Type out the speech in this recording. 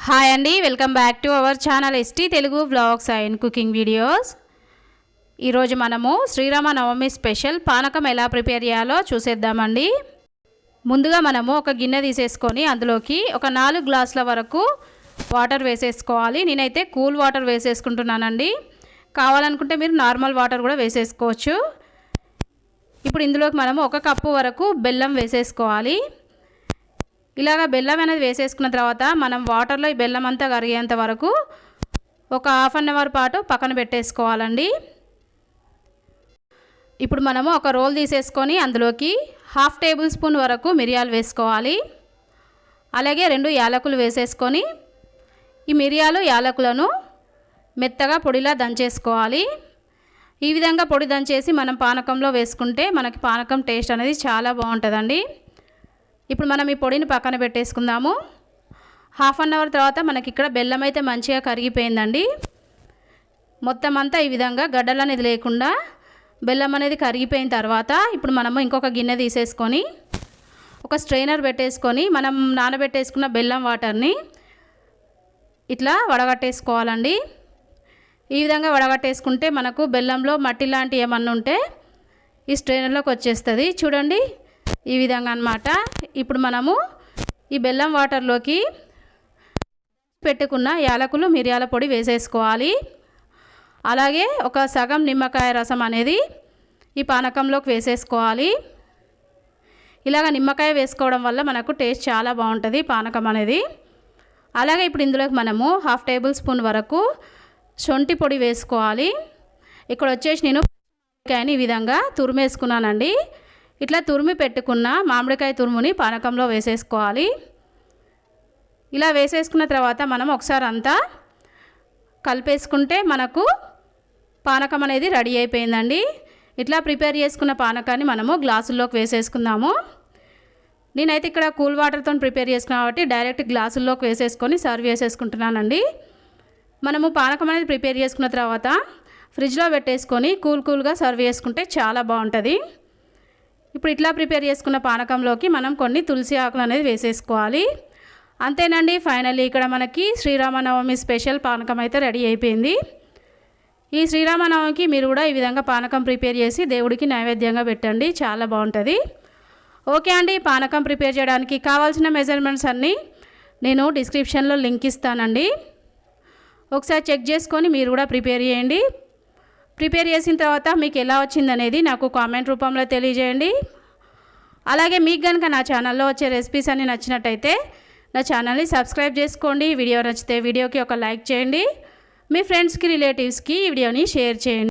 Hi అండి, welcome back to our channel ST Telugu vlogs and cooking videos. ఈరోజు మనము Sri Rama Navami special పానకం ఎలా ప్రిపేర్ చేయాలో చూసేద్దామండి. ముందుగా మనము ఒక గిన్నె తీసేసుకొని అందులోకి ఒక 4 గ్లాసుల వరకు వాటర్ వేసేసుకోవాలి. నేనైతే కూల్ వాటర్ వేసేసుకుంటున్నానండి. కావాలనుకుంటే మీరు నార్మల్ వాటర్ కూడా వేసేసుకోవచ్చు. ఇప్పుడు ఇందులోకి మనము 1 కప్పు వరకు బెల్లం వేసేసుకోవాలి. ఇలాగ బెల్లం అనేది వేసేసుకున్న తర్వాత మనం వాటర్లో ఈ బెల్లం అంతా కరిగేంత వరకు ఒక ½ అవర్ పాటు పక్కన పెట్టేసుకోవాలండి. ఇప్పుడు మనము ఒక రోల్ తీసేసుకొని అందులోకి 1/2 టేబుల్ స్పూన్ వరకు మిరియాలు వేసుకోవాలి. అలాగే 2 యాలకులు వేసేసుకొని ఈ మిరియాలు యాలకులను మెత్తగా పొడిలా దంచేసుకోవాలి. ఈ విధంగా పొడి దంచేసి మనం పానకంలో వేసుకుంటే మనకి పానకం టేస్ట్ అనేది చాలా బాగుంటుందండి. ఇప్పుడు మనం ఈ పొడిని పక్కన పెట్టేసుకుందాము. ½ అవర్ తర్వాత మనకి ఇక్కడ బెల్లం అయితే మంచిగా కరిగిపోయిందండి. మొత్తం అంతా ఈ విధంగా గడ్డలు అనేది లేకుండా బెల్లం అనేది కరిగిపోయిన తర్వాత ఇప్పుడు మనము ఇంకొక గిన్నె తీసేసుకొని ఒక స్ట్రైనర్ పెట్టేసుకొని మనం నానబెట్టేసుకున్న బెల్లం వాటర్ని ఇట్లా వడగట్టేసుకోవాలండి. ఈ విధంగా వడగట్టేసుకుంటే మనకు బెల్లంలో మట్టి లాంటి ఏమన్నా ఉంటే ఈ స్ట్రైనర్లోకి వచ్చేస్తుంది. చూడండి, ఈ విధంగా అన్నమాట. ఇప్పుడు మనము ఈ బెల్లం వాటర్లోకి పెట్టుకున్న యాలకులు మిరియాల పొడి వేసేసుకోవాలి. అలాగే ఒక సగం నిమ్మకాయ రసం అనేది ఈ పానకంలోకి వేసేసుకోవాలి. ఇలాగ నిమ్మకాయ వేసుకోవడం వల్ల మనకు టేస్ట్ చాలా బాగుంటుంది పానకం అనేది. అలాగే ఇప్పుడు ఇందులోకి మనము 1/2 టేబుల్ స్పూన్ వరకు శొంఠి పొడి వేసుకోవాలి. ఇక్కడ వచ్చేసి నేను మామిడికాయని ఈ విధంగా తురిమేసుకున్నానండి. ఇట్లా తురిమి పెట్టుకున్న మామిడికాయ తురుముని పానకంలో వేసేసుకోవాలి. ఇలా వేసేసుకున్న తర్వాత మనం ఒకసారి అంతా కలిపేసుకుంటే మనకు పానకం అనేది రెడీ అయిపోయిందండి. ఇట్లా ప్రిపేర్ చేసుకున్న పానకాన్ని మనము గ్లాసుల్లోకి వేసేసుకుందాము. నేనైతే ఇక్కడ కూల్ వాటర్తో ప్రిపేర్ చేసుకున్నా కాబట్టి డైరెక్ట్ గ్లాసుల్లోకి వేసేసుకొని సర్వ్ చేసేసుకుంటున్నానండి. మనము పానకం అనేది ప్రిపేర్ చేసుకున్న తర్వాత ఫ్రిడ్జ్లో పెట్టేసుకొని కూల్గా సర్వ్ చేసుకుంటే చాలా బాగుంటుంది. ఇప్పుడు ఇట్లా ప్రిపేర్ చేసుకున్న పానకంలోకి మనం కొన్ని తులసి ఆకులు అనేది వేసేసుకోవాలి. అంతేనండి, ఫైనల్లీ ఇక్కడ మనకి శ్రీరామనవమి స్పెషల్ పానకం అయితే రెడీ అయిపోయింది. ఈ శ్రీరామనవమికి మీరు కూడా ఈ విధంగా పానకం ప్రిపేర్ చేసి దేవుడికి నైవేద్యంగా పెట్టండి, చాలా బాగుంటుంది. ఓకే అండి, పానకం ప్రిపేర్ చేయడానికి కావాల్సిన మెజర్మెంట్స్ అన్నీ నేను డిస్క్రిప్షన్లో లింక్ ఇస్తానండి. ఒకసారి చెక్ చేసుకొని మీరు కూడా ప్రిపేర్ చేయండి. ప్రిపేర్ చేసిన తర్వాత మీకు ఎలా వచ్చిందనేది నాకు కామెంట్ రూపంలో తెలియజేయండి. అలాగే మీకు కనుక నా ఛానల్లో వచ్చే రెసిపీస్ అన్నీ నచ్చినట్టయితే నా ఛానల్ని సబ్స్క్రైబ్ చేసుకోండి. వీడియో నచ్చితే వీడియోకి ఒక లైక్ చేయండి. మీ ఫ్రెండ్స్కి రిలేటివ్స్కి ఈ వీడియోని షేర్ చేయండి.